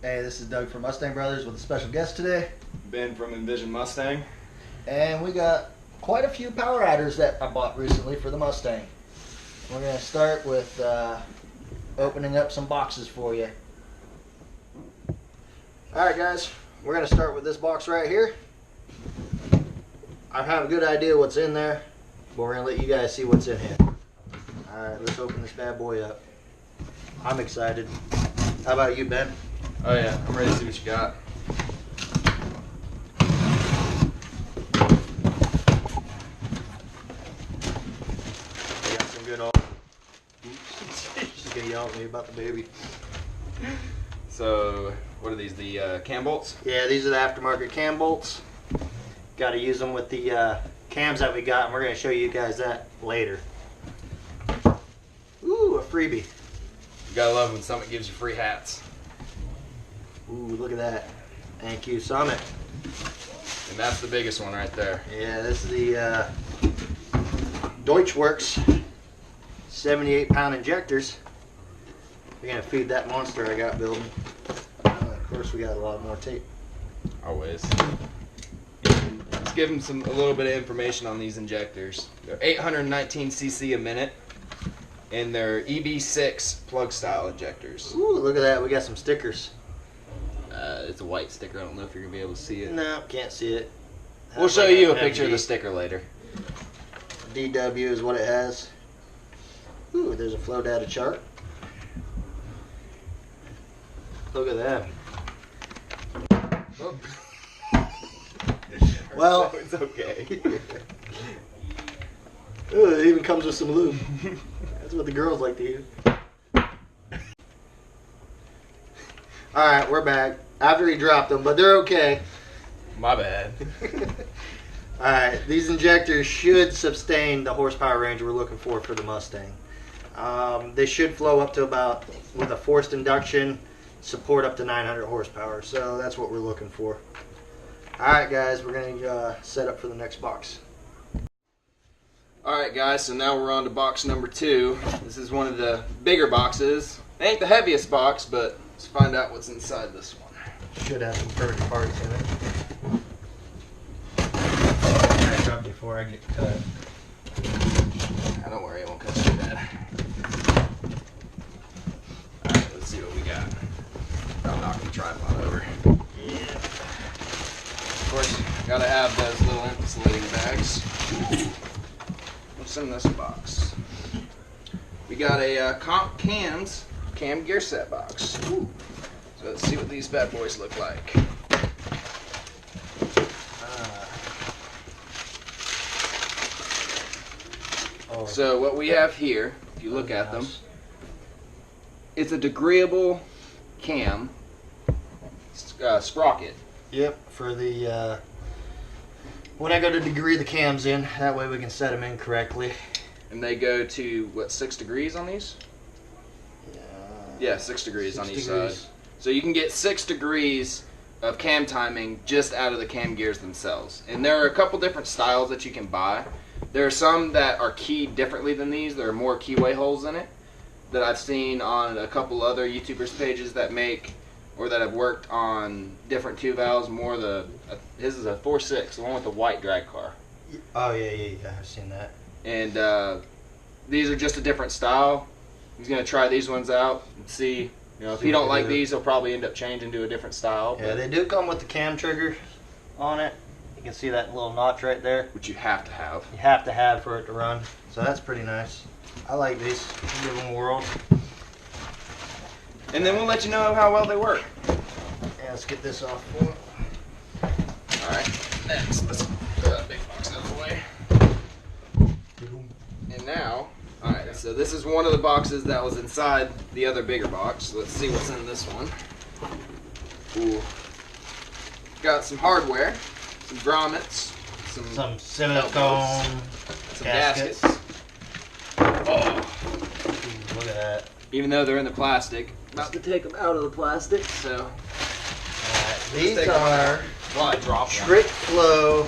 Hey, this is Doug from Mustang Brothers with a special guest today. Ben from Envision Mustang. And we got quite a few power adders that I bought recently for the Mustang. We're going to start with opening up some boxes for you. Alright guys, we're going to start with this box right here. I have a good idea what's in there, but we're going to let you guys see what's in here. Alright, let's open this bad boy up. I'm excited. How about you, Ben? Oh yeah, I'm ready to see what you got. We got some good old... She's going to yell at me about the baby. So, what are these, the cam bolts? Yeah, these are the aftermarket cam bolts. Got to use them with the cams that we got, and we're going to show you guys that later. Ooh, a freebie. You gotta love when someone gives you free hats. Ooh, look at that. Thank you, Summit. And that's the biggest one right there. Yeah, this is the Deutschworks 78-pound injectors. We're going to feed that monster I got building. Of course, we got a lot more tape. Always. Let's give them a little bit of information on these injectors. They're 819cc a minute, and they're EB6 plug style injectors. Ooh, look at that. We got some stickers. It's a white sticker. I don't know if you're gonna be able to see it. No, can't see it. We'll show you a picture of the sticker later. DW is what it has. Ooh, there's a flow data chart. Look at that. Oh. Well, it's okay. Ooh, it even comes with some lube. That's what the girls like to use. Alright, we're back. After he dropped them, but they're okay. My bad. Alright, these injectors should sustain the horsepower range we're looking for the Mustang. They should flow up to about, with a forced induction, support up to 900 horsepower. So that's what we're looking for. Alright guys, we're going to set up for the next box. Alright guys, so now we're on to box number 2. This is one of the bigger boxes. It ain't the heaviest box, but let's find out what's inside this one. Should have some perfect parts in it. I dropped before I get cut. Don't worry, it won't cut too bad. Alright, let's see what we got. I'm knocking the tripod over. Yeah. Of course, gotta have those little insulating bags. What's in this box? We got a comp cams cam gear set box. Ooh. So let's see what these bad boys look like. So what we have here, if you look at them, it's a degreeable cam sprocket. Yep, for the when I go to degree the cams in, that way we can set them in correctly. And they go to, what, 6 degrees on these? Yeah, 6 degrees on each side. So you can get 6 degrees of cam timing just out of the cam gears themselves. And there are a couple different styles that you can buy. There are some that are keyed differently than these. There are more keyway holes in it that I've seen on a couple other YouTubers' pages that make, or that have worked on different 2 valves. More his is a 4.6, the one with the white drag car. Oh yeah, I've seen that. And these are just a different style. He's gonna try these ones out and see. You know, if he don't like these, he'll probably end up changing to a different style. Yeah, they do come with the cam trigger on it. You can see that little notch right there. Which you have to have. You have to have for it to run. So that's pretty nice. I like these. Give them a whirl. And then we'll let you know how well they work. Yeah, let's get this off. Alright, next, let's throw that big box out of the way. And now, alright, so this is one of the boxes that was inside the other bigger box. Let's see what's in this one. Ooh. Got some hardware, some grommets, some silicone, some gaskets. Oh, ooh, look at that. Even though they're in the plastic, about to take them out of the plastic, so. These are trickflow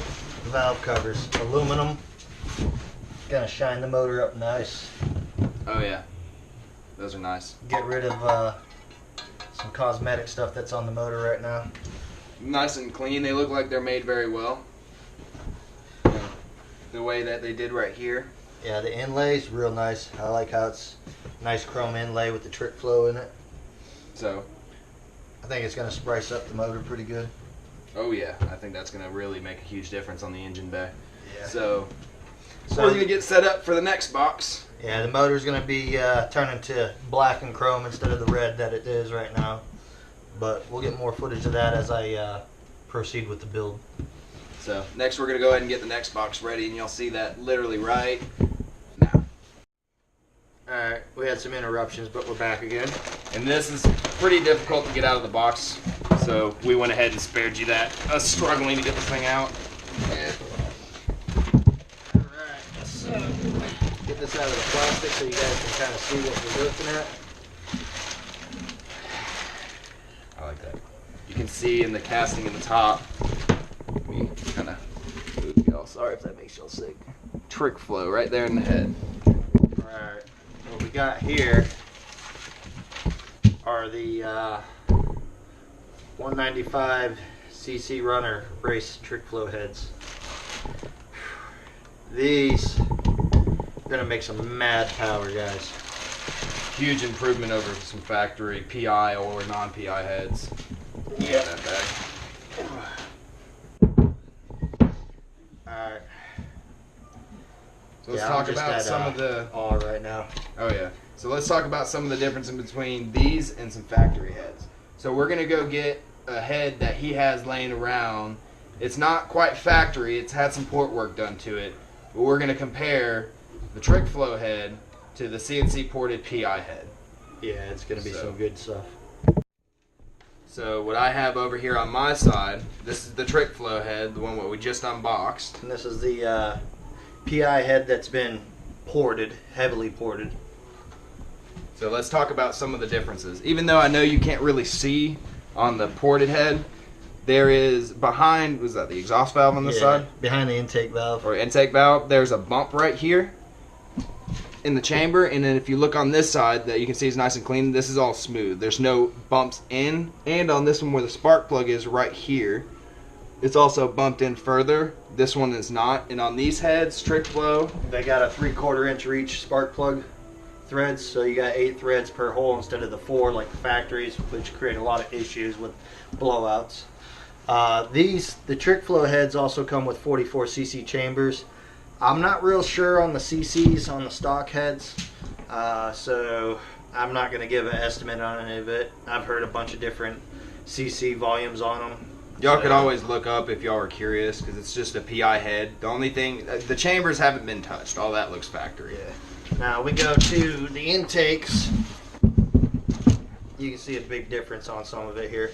valve covers, aluminum. Gonna shine the motor up nice. Oh yeah, those are nice. Get rid of some cosmetic stuff that's on the motor right now. Nice and clean. They look like they're made very well. The way that they did right here. Yeah, the inlay's real nice. I like how it's nice chrome inlay with the trickflow in it. So, I think it's going to spice up the motor pretty good. oh yeah, I think that's going to really make a huge difference on the engine bay. Yeah. So we're going to get set up for the next box. Yeah, the motor's going to be turning to black and chrome instead of the red that it is right now. But we'll get more footage of that as I proceed with the build. So next we're going to go ahead and get the next box ready, and you'll see that literally right now. Alright, we had some interruptions, but we're back again. And this is pretty difficult to get out of the box, so we went ahead and spared you that. Us struggling to get this thing out. Alright, so get this out of the plastic so you guys can kind of see what we're looking at. I like that. You can see in the casting in the top, we kind of, y'all, sorry if that makes y'all sick. Trickflow right there in the head. Alright, what we got here are the 195cc runner race trickflow heads. These are going to make some mad power, guys. Huge improvement over some factory PI or non-PI heads. Yeah. That bag. Alright. So let's talk about some of the. All right now. Oh yeah. So let's talk about some of the difference in between these and some factory heads. So we're gonna go get a head that he has laying around. It's not quite factory. It's had some port work done to it. But we're gonna compare the trickflow head to the CNC ported PI head. Yeah, it's gonna be some good stuff. So what I have over here on my side, this is the trickflow head, the one that we just unboxed. And this is the PI head that's been ported, heavily ported. So let's talk about some of the differences. Even though I know you can't really see on the ported head, there is behind, was that the exhaust valve on this side? Behind the intake valve. Or intake valve, there's a bump right here in the chamber, and then if you look on this side that you can see is nice and clean, this is all smooth. There's no bumps in, and on this one where the spark plug is right here, it's also bumped in further. This one is not. And on these heads, trickflow, They got a 3/4 inch reach spark plug threads, so you got 8 threads per hole instead of the 4 like the factories, which create a lot of issues with blowouts. The trickflow heads also come with 44cc chambers. I'm not real sure on the CCs on the stock heads, so I'm not going to give an estimate on any of it. I've heard a bunch of different CC volumes on them. y'all could always look up if y'all are curious, because it's just a PI head. The only thing, the chambers haven't been touched. All that looks factory. Yeah. Now we go to the intakes. You can see a big difference on some of it here.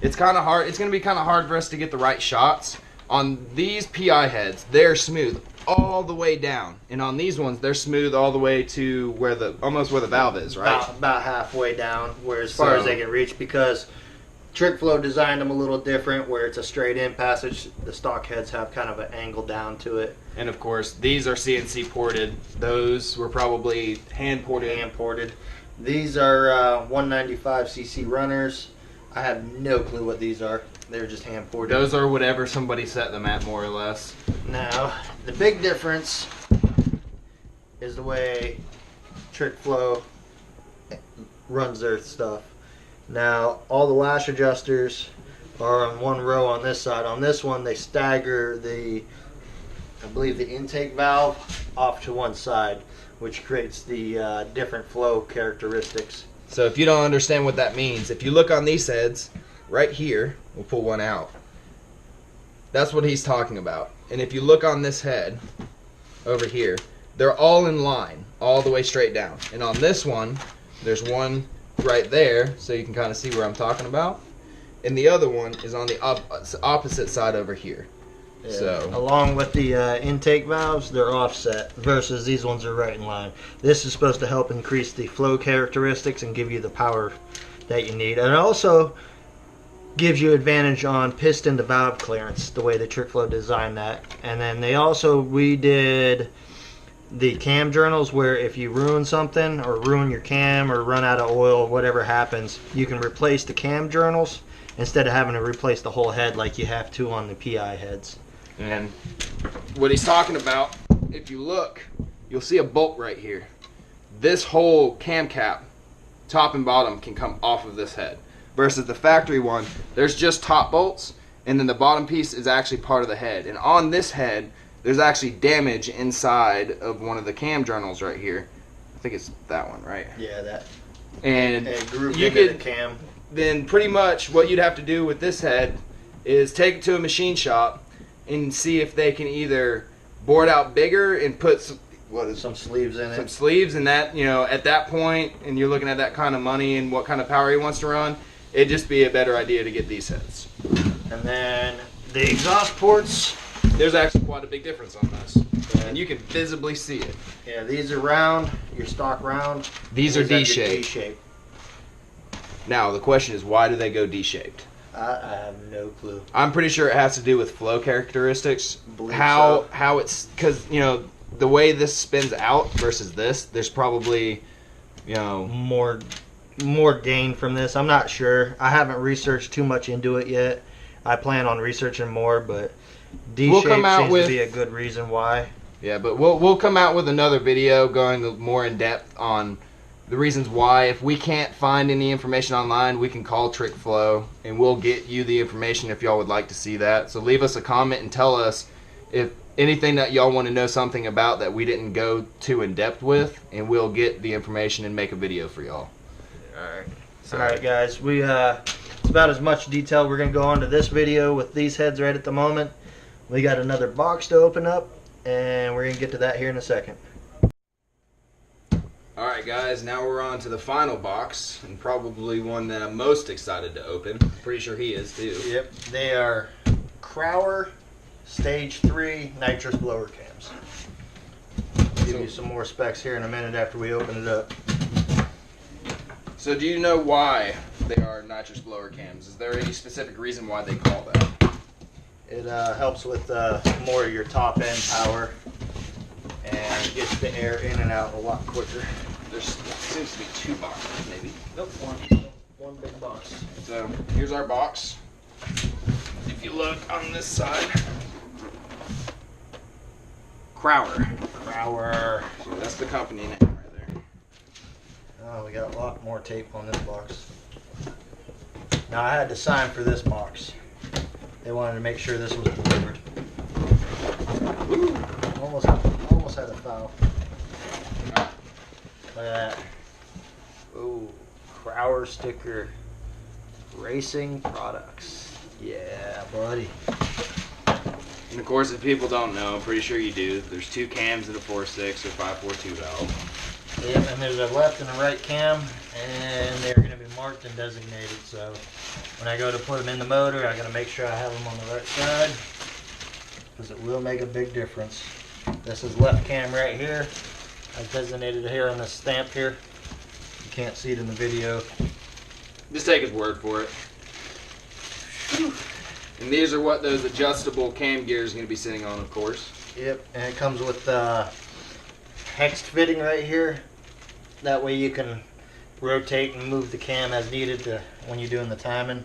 It's kind of hard. It's going to be kind of hard for us to get the right shots. On these PI heads, they're smooth all the way down, and on these ones, they're smooth all the way to where almost where the valve is, right? About halfway down, where as far as they can reach, because Trickflow designed them a little different, where it's a straight in passage. The stock heads have kind of an angle down to it. And of course, these are CNC ported. Those were probably hand ported. Hand ported. These are 195cc runners. I have no clue what these are. They're just hand ported. Those are whatever somebody set them at, more or less. Now, the big difference is the way Trickflow runs their stuff. Now, all the lash adjusters are on one row on this side. On this one, they stagger I believe the intake valve off to one side, which creates the different flow characteristics. So if you don't understand what that means, if you look on these heads, right here, we'll pull one out. That's what he's talking about. And if you look on this head, over here, they're all in line, all the way straight down. And on this one, there's one right there, so you can kind of see where I'm talking about. And the other one is on the opposite side over here. Yeah. So along with the intake valves, they're offset versus these ones are right in line. This is supposed to help increase the flow characteristics and give you the power that you need. And it also gives you advantage on piston to valve clearance, the way the Trickflow designed that. And then they also redid the cam journals, where if you ruin something or ruin your cam or run out of oil, whatever happens, you can replace the cam journals instead of having to replace the whole head like you have to on the PI heads. And what he's talking about, if you look, you'll see a bolt right here. This whole cam cap, top and bottom, can come off of this head. Versus the factory one, there's just top bolts, and then the bottom piece is actually part of the head. And on this head, there's actually damage inside of one of the cam journals right here. I think it's that one, right? Yeah, that. And you could, the cam. Then pretty much what you'd have to do with this head is take it to a machine shop and see if they can either bore it out bigger and put some sleeves in it. Some sleeves, and that, you know, at that point, and you're looking at that kind of money and what kind of power he wants to run, it'd just be a better idea to get these heads. And then the exhaust ports. There's actually quite a big difference on this, and you can visibly see it. Yeah, these are round, your stock round. These are D-shaped. Now, the question is, why do they go D-shaped? I have no clue. I'm pretty sure it has to do with flow characteristics. How it's, because, you know, the way this spins out versus this, there's probably, you know, more gain from this. I'm not sure. I haven't researched too much into it yet. I plan on researching more, but D-shape seems to be a good reason why. Yeah, but we'll come out with another video going more in depth on the reasons why. If we can't find any information online, we can call trickflow and we'll get you the information if y'all would like to see that. So leave us a comment and tell us if anything that y'all want to know something about that we didn't go too in depth with, and we'll get the information and make a video for y'all. All right, guys. We it's about as much detail we're gonna go into this video with these heads right at the moment. We got another box to open up, and we're gonna get to that here in a second. Alright guys, now we're on to the final box, and probably one that I'm most excited to open. Pretty sure he is too. Yep, they are Crower Stage 3 nitrous blower cams. I'll give you some more specs here in a minute after we open it up. So do you know why they are nitrous blower cams? Is there any specific reason why they call that? It helps with more of your top end power and gets the air in and out a lot quicker. There seems to be two boxes, maybe. Nope, one big box. So here's our box. If you look on this side, Crower. So that's the company name right there. Oh, we got a lot more tape on this box. Now I had to sign for this box. They wanted to make sure this was delivered. Ooh, almost had a foul. Look at that. Ooh, Crower sticker. Racing products. Yeah, buddy. And of course, if people don't know, I'm pretty sure you do, there's two cams and a 4.6 or 5.42 valve. Yep, and there's a left and a right cam, and they're going to be marked and designated. So when I go to put them in the motor, I got to make sure I have them on the right side, because it will make a big difference. This is left cam right here. I've designated it here on this stamp here. You can't see it in the video. Just take his word for it. And these are what those adjustable cam gears are going to be sitting on, of course. Yep, and it comes with hexed fitting right here. That way you can rotate and move the cam as needed when you're doing the timing.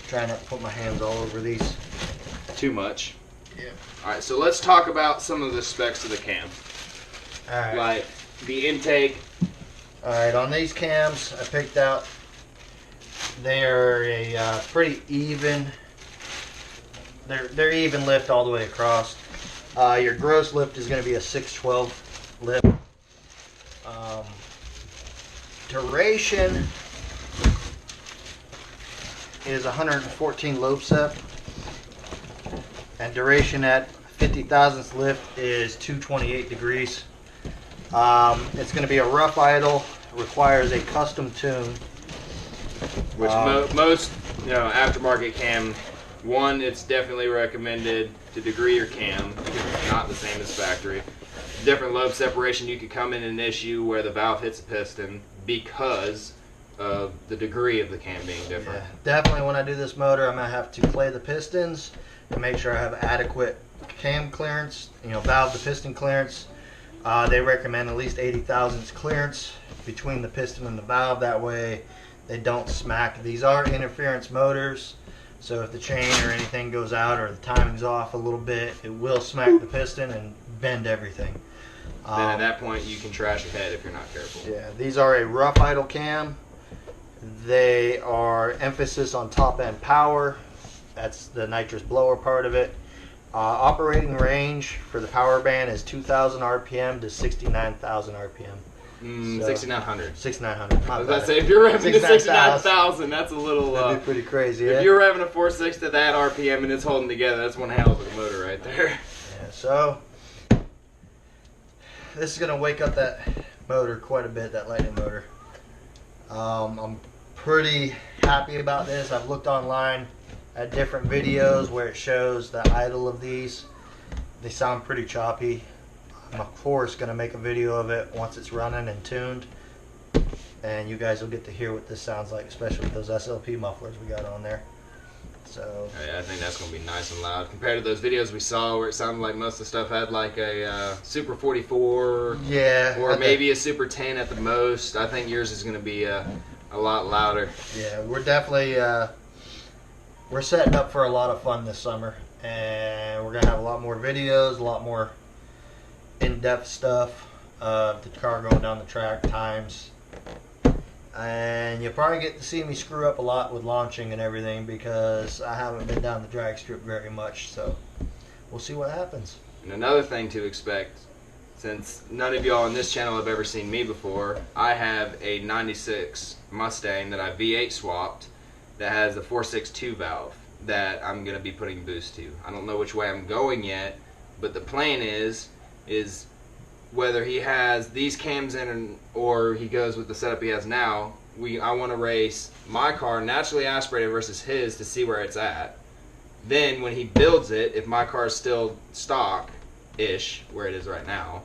Try not to put my hands all over these. Too much. Yeah. Alright, so let's talk about some of the specs of the cam. Alright. Like the intake. Alright, on these cams I picked out, they are a pretty even, they're even lift all the way across. Your gross lift is going to be a 612 lift. Duration is 114 lobe sep, and duration at 50 thousandths lift is 228 degrees. It's going to be a rough idle, requires a custom tune. Which most, you know, aftermarket cam, one, it's definitely recommended to degree your cam because it's not the same as factory. Different lobe separation, you could come in an issue where the valve hits the piston because of the degree of the cam being different. Yeah, definitely when I do this motor, I'm going to have to play the pistons and make sure I have adequate cam clearance, valve to piston clearance. They recommend at least 80 thousandths clearance between the piston and the valve. That way they don't smack. These are interference motors, so if the chain or anything goes out or the timing's off a little bit, it will smack the piston and bend everything. Then at that point you can trash your head if you're not careful. Yeah, these are a rough idle cam. They are emphasis on top end power. That's the nitrous blower part of it. Operating range for the power band is 2,000 RPM to 69,000 RPM. 6,900. 6,900. I was about to say, if you're revving to 69,000, that's a little. That'd be pretty crazy. If you're revving a 4.6 to that RPM and it's holding together, that's one hell of a motor right there. Yeah, so this is gonna wake up that motor quite a bit, that Lightning motor. I'm pretty happy about this. I've looked online at different videos where it shows the idle of these. They sound pretty choppy. I'm of course going to make a video of it once it's running and tuned, and you guys will get to hear what this sounds like, especially with those SLP mufflers we got on there. So yeah, I think that's going to be nice and loud compared to those videos we saw where it sounded like most of the stuff had like a Super 44, yeah, or maybe a Super 10 at the most. I think yours is going to be a lot louder. Yeah, we're definitely we're setting up for a lot of fun this summer, and we're gonna have a lot more videos, a lot more in-depth stuff of the car going down the track, times, and you'll probably get to see me screw up a lot with launching and everything because I haven't been down the drag strip very much, so we'll see what happens. And another thing to expect, since none of y'all on this channel have ever seen me before, I have a 96 Mustang that I V8 swapped that has a 4.62 valve that I'm going to be putting boost to. I don't know which way I'm going yet, but the plan is whether he has these cams in or he goes with the setup he has now, I want to race my car naturally aspirated versus his to see where it's at. Then when he builds it, if my car is still stock-ish, where it is right now,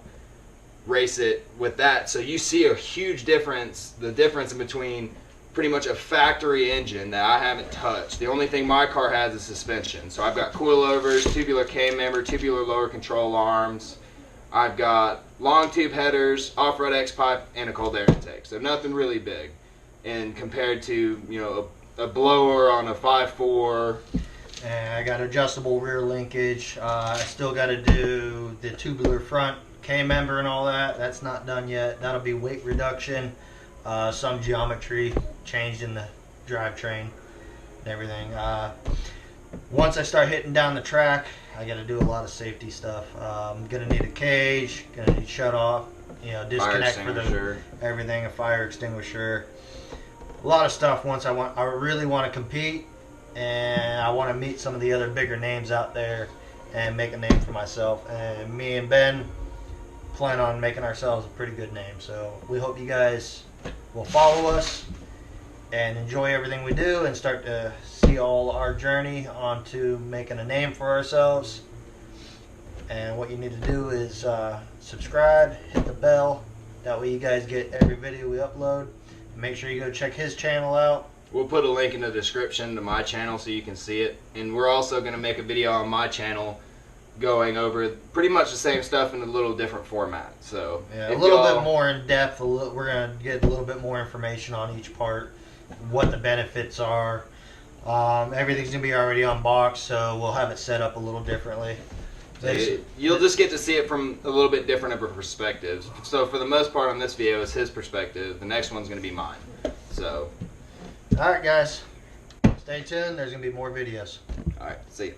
race it with that. So you see a huge difference, the difference in between pretty much a factory engine that I haven't touched. The only thing my car has is suspension. So I've got coilovers, tubular K member, tubular lower control arms. I've got long tube headers, off-road X-pipe, and a cold air intake. So nothing really big. And compared to, a blower on a 5.4. And I got adjustable rear linkage. I still got to do the tubular front K member and all that. That's not done yet. That'll be weight reduction. Some geometry changed in the drivetrain and everything. Once I start hitting down the track, I got to do a lot of safety stuff. I'm gonna need a cage, gonna need shut off, disconnect for everything, a fire extinguisher, a lot of stuff. I really want to compete, and I want to meet some of the other bigger names out there and make a name for myself. And me and Ben plan on making ourselves a pretty good name. So we hope you guys will follow us and enjoy everything we do and start to see all our journey onto making a name for ourselves. And what you need to do is subscribe, hit the bell, that way you guys get every video we upload. Make sure you go check his channel out. We'll put a link in the description to my channel so you can see it, and we're also going to make a video on my channel going over pretty much the same stuff in a little different format. So yeah, a little bit more in depth. We're going to get a little bit more information on each part, what the benefits are. Everything's going to be already unboxed, so we'll have it set up a little differently. You'll just get to see it from a little bit different of a perspective. So for the most part on this video is his perspective. The next one's going to be mine. So alright guys, stay tuned. There's going to be more videos. Alright, see ya.